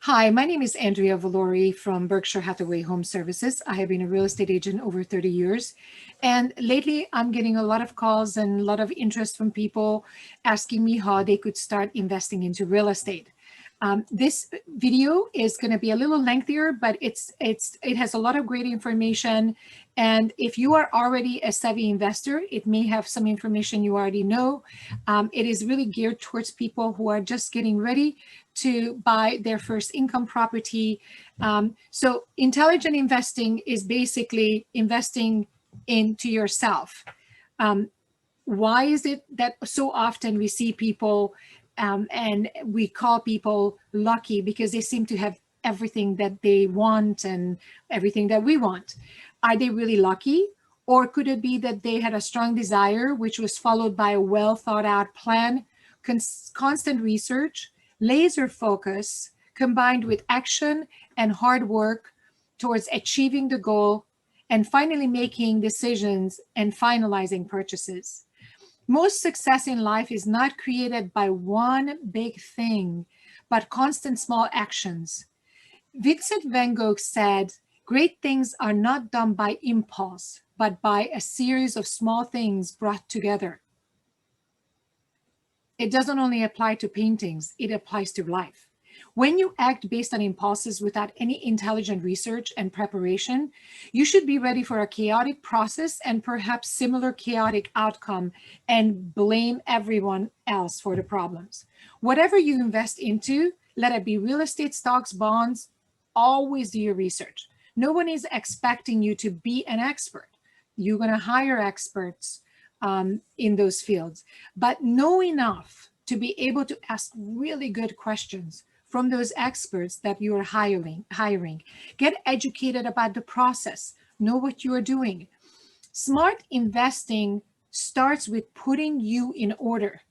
Hi, my name is Andrea Volorre from Berkshire Hathaway Home Services. I have been a real estate agent over 30 years. And lately, I'm getting a lot of calls and a lot of interest from people asking me how they could start investing into real estate. This video is going to be a little lengthier, but it has a lot of great information. And if you are already a savvy investor, it may have some information you already know. It is really geared towards people who are just getting ready to buy their first income property. So intelligent investing is basically investing into yourself. Why is it that so often we see people and we call people lucky because they seem to have everything that they want and everything that we want? Are they really lucky? Or could it be that they had a strong desire, which was followed by a well thought out plan, constant research, laser focus, combined with action and hard work towards achieving the goal, and finally making decisions and finalizing purchases? Most success in life is not created by one big thing, but constant small actions. Vincent van Gogh said, "Great things are not done by impulse, but by a series of small things brought together." It doesn't only apply to paintings, it applies to life. When you act based on impulses without any intelligent research and preparation, you should be ready for a chaotic process and perhaps similar chaotic outcome and blame everyone else for the problems. Whatever you invest into, let it be real estate, stocks, bonds, always do your research. No one is expecting you to be an expert. You're going to hire experts in those fields, but know enough to be able to ask really good questions from those experts that you are hiring. Get educated about the process. Know what you are doing. Smart investing starts with putting you in order.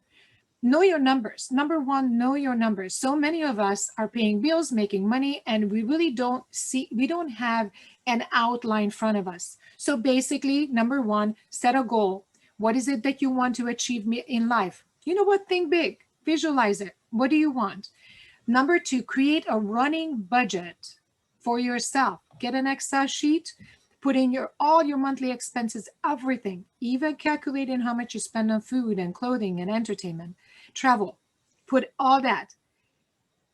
Know your numbers. Number one, know your numbers. So many of us are paying bills, making money, and we really don't have an outline in front of us. So basically, number one, set a goal. What is it that you want to achieve in life? You know what? Think big. Visualize it. What do you want? Number two, create a running budget for yourself. Get an Excel sheet. Put in all your monthly expenses, everything, even calculating how much you spend on food and clothing and entertainment, travel. Put all that,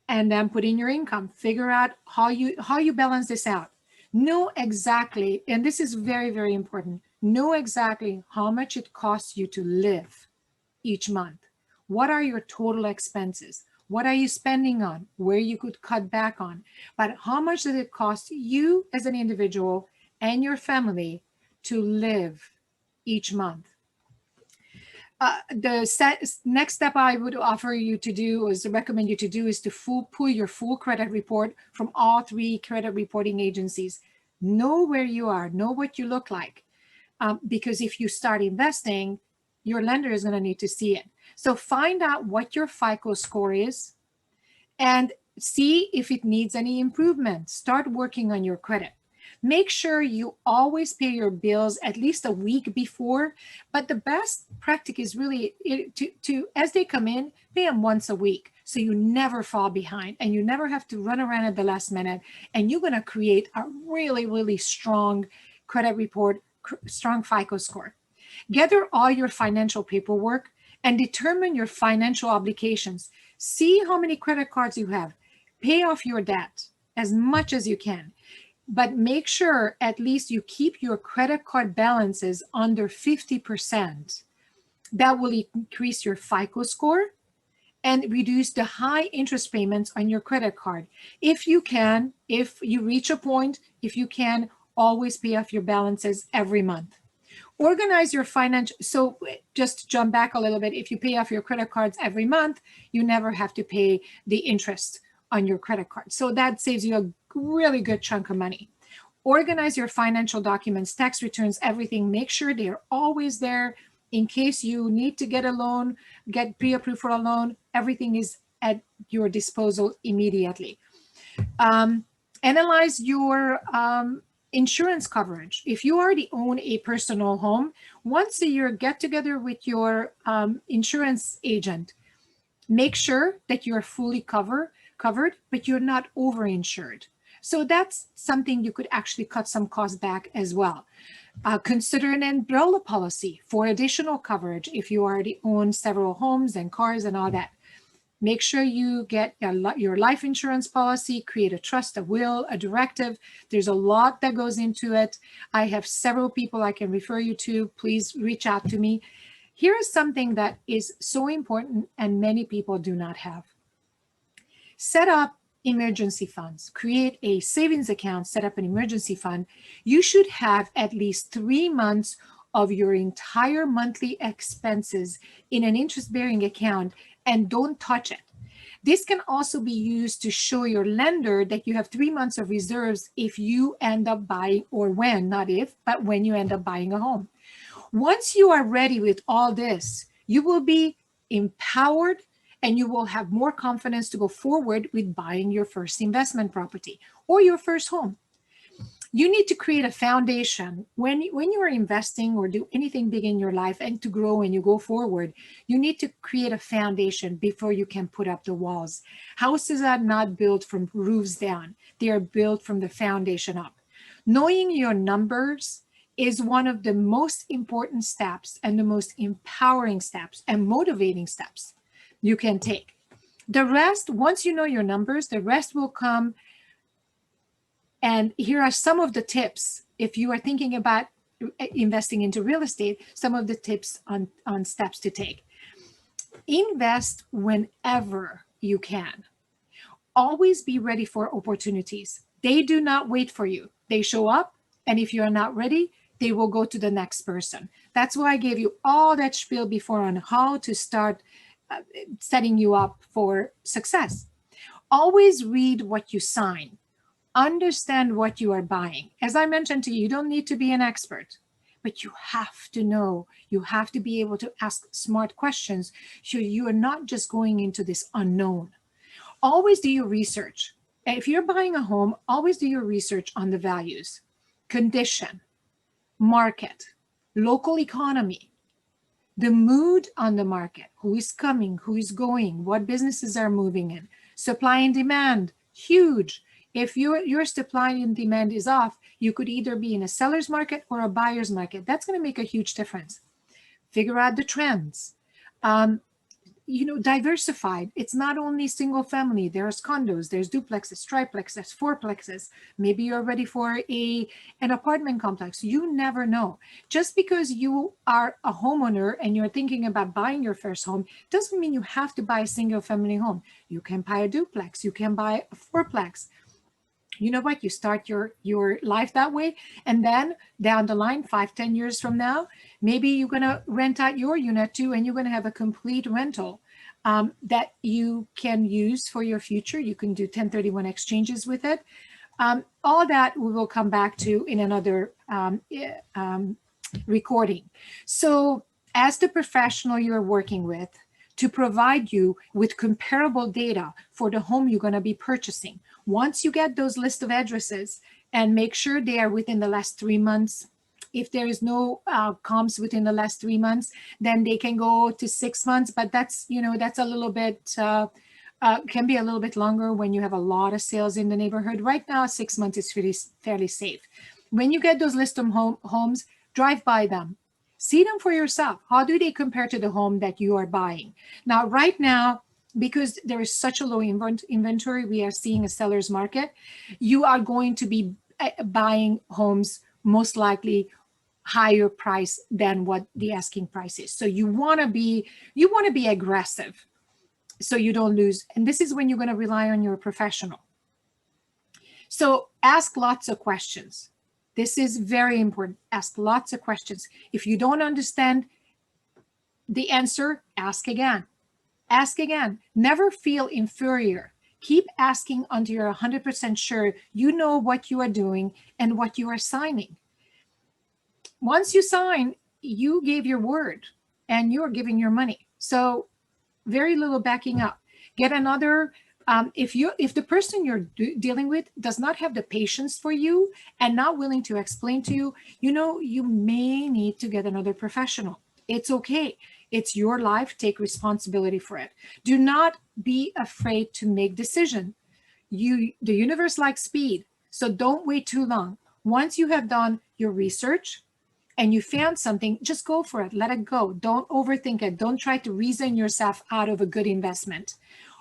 and then put in your income. Figure out how you balance this out. Know exactly, and this is very, very important, know exactly how much it costs you to live each month. What are your total expenses? What are you spending on? Where you could cut back on? But how much does it cost you as an individual and your family to live each month? The next step I would offer you to do, is to recommend you to do, is to pull your full credit report from all three credit reporting agencies. Know where you are, know what you look like. Because if you start investing, your lender is going to need to see it. So find out what your FICO score is and see if it needs any improvement. Start working on your credit. Make sure you always pay your bills at least a week before, but the best practice is really to as they come in, pay them once a week, so you never fall behind and you never have to run around at the last minute, and you're going to create a really, really strong credit report, strong FICO score. Gather all your financial paperwork and determine your financial obligations. See how many credit cards you have. Pay off your debt as much as you can. But make sure at least you keep your credit card balances under 50%. That will increase your FICO score and reduce the high interest payments on your credit card. If you can, if you reach a point, if you can, always pay off your balances every month. Organize your financial, so just to jump back a little bit, if you pay off your credit cards every month, you never have to pay the interest on your credit card. So that saves you a really good chunk of money. Organize your financial documents, tax returns, everything. Make sure they're always there in case you need to get a loan, get pre-approved for a loan. Everything is at your disposal immediately. Analyze your insurance coverage. If you already own a personal home, once a year, get together with your insurance agent. Make sure that you're fully covered. covered, but you're not overinsured. So that's something you could actually cut some costs back as well. Consider an umbrella policy for additional coverage if you already own several homes and cars and all that. Make sure you get your life insurance policy, create a trust, a will, a directive. There's a lot that goes into it. I have several people I can refer you to. Please reach out to me. Here is something that is so important and many people do not have. Set up emergency funds. Create a savings account, set up an emergency fund. You should have at least 3 months of your entire monthly expenses in an interest-bearing account, and don't touch it. This can also be used to show your lender that you have 3 months of reserves if you end up buying, or when, not if, but when you end up buying a home. Once you are ready with all this, you will be empowered and you will have more confidence to go forward with buying your first investment property or your first home. You need to create a foundation when you are investing or do anything big in your life and to grow and you go forward. You need to create a foundation before you can put up the walls. Houses are not built from roofs down. They are built from the foundation up. Knowing your numbers is one of the most important steps and the most empowering steps and motivating steps you can take. The rest, once you know your numbers, the rest will come. And here are some of the tips. If you are thinking about investing into real estate, some of the tips on steps to take. Invest whenever you can. Always be ready for opportunities. They do not wait for you. They show up, and if you're not ready, they will go to the next person. That's why I gave you all that spiel before on how to start setting you up for success. Always read what you sign. Understand what you are buying. As I mentioned to you, you don't need to be an expert, but you have to know. You have to be able to ask smart questions so you are not just going into this unknown. Always do your research. If you're buying a home, always do your research on the values, condition, market, local economy, the mood on the market, who is coming, who is going, what businesses are moving in, supply and demand, huge. If your supply and demand is off, you could either be in a seller's market or a buyer's market. That's going to make a huge difference. Figure out the trends. Diversified. It's not only single family. There's condos, there's duplexes, triplexes, fourplexes. Maybe you're ready for an apartment complex. You never know. Just because you are a homeowner and you're thinking about buying your first home doesn't mean you have to buy a single family home. You can buy a duplex. You can buy a fourplex. You know what? You start your life that way, and then down the line, 5-10 years from now, maybe you're going to rent out your unit too, and you're going to have a complete rental that you can use for your future. You can do 1031 exchanges with it. All that we will come back to in another recording. So as the professional you're working with, to provide you with comparable data for the home you're going to be purchasing. Once you get those list of addresses and make sure they are within the last 3 months, if there is no comps within the last 3 months, then they can go to 6 months, but that's a little bit, can be a little bit longer when you have a lot of sales in the neighborhood. Right now, 6 months is fairly safe. When you get those list of homes, drive by them. See them for yourself. How do they compare to the home that you are buying? Now, right now, because there is such a low inventory, we are seeing a seller's market. You are going to be buying homes most likely higher price than what the asking price is. So you want to be aggressive so you don't lose. And this is when you're going to rely on your professional. So ask lots of questions. This is very important. Ask lots of questions. If you don't understand the answer, ask again. Ask again. Never feel inferior. Keep asking until you're 100% sure you know what you are doing and what you are signing. Once you sign, you gave your word and you're giving your money. So very little backing up. Get another. If the person you're dealing with does not have the patience for you and not willing to explain to you, you may need to get another professional. It's okay. It's your life. Take responsibility for it. Do not be afraid to make decisions. The universe likes speed. So don't wait too long. Once you have done your research and you found something, just go for it. Let it go. Don't overthink it. Don't try to reason yourself out of a good investment.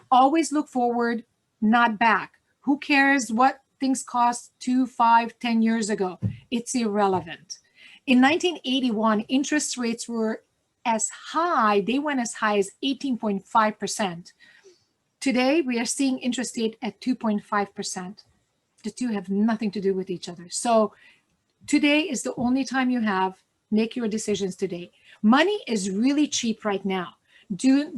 Always look forward, not back. Who cares what things cost 2, 5, 10 years ago? It's irrelevant. In 1981, interest rates were they went as high as 18.5%. Today, we are seeing interest rate at 2.5%. The two have nothing to do with each other. So today is the only time you have. Make your decisions today. Money is really cheap right now. Do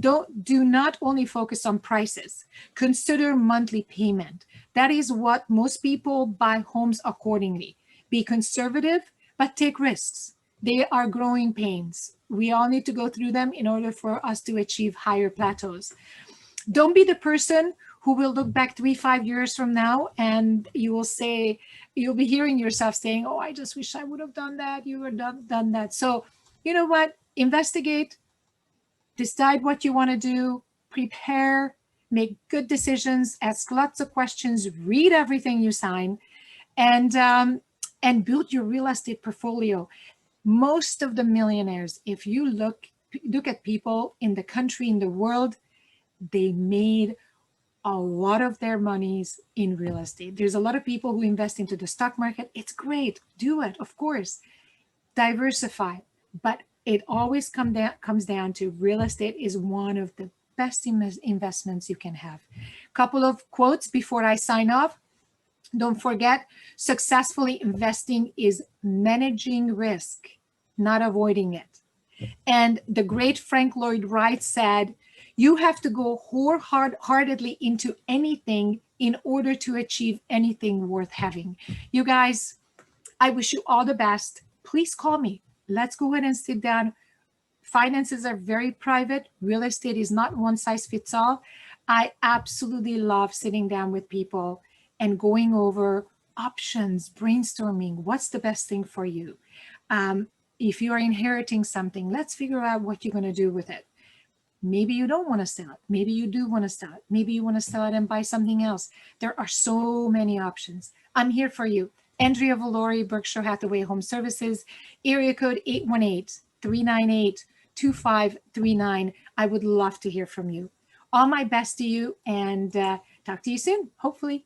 not only focus on prices. Consider monthly payment. That is what most people buy homes accordingly. Be conservative, but take risks. They are growing pains. We all need to go through them in order for us to achieve higher plateaus. Don't be the person who will look back 3, 5 years from now and you'll be hearing yourself saying, oh, I just wish I would have done that. You would have done that. So you know what? Investigate, decide what you want to do, prepare, make good decisions, ask lots of questions, read everything you sign, and build your real estate portfolio. Most of the millionaires, if you look at people in the country, in the world, they made a lot of their monies in real estate. There's a lot of people who invest into the stock market. It's great. Do it, of course. Diversify. But it always comes down to real estate is one of the best investments you can have. Couple of quotes before I sign off. Don't forget, successfully investing is managing risk, not avoiding it. And the great Frank Lloyd Wright said, you have to go wholeheartedly into anything in order to achieve anything worth having. You guys, I wish you all the best. Please call me. Let's go ahead and sit down. Finances are very private. Real estate is not one size fits all. I absolutely love sitting down with people and going over options, brainstorming. What's the best thing for you? If you are inheriting something, let's figure out what you're going to do with it. Maybe you don't want to sell it. Maybe you do want to sell it. Maybe you want to sell it and buy something else. There are so many options. I'm here for you. Andrea Volorre, Berkshire Hathaway Home Services, area code 818-398-2539. I would love to hear from you. All my best to you and talk to you soon, hopefully.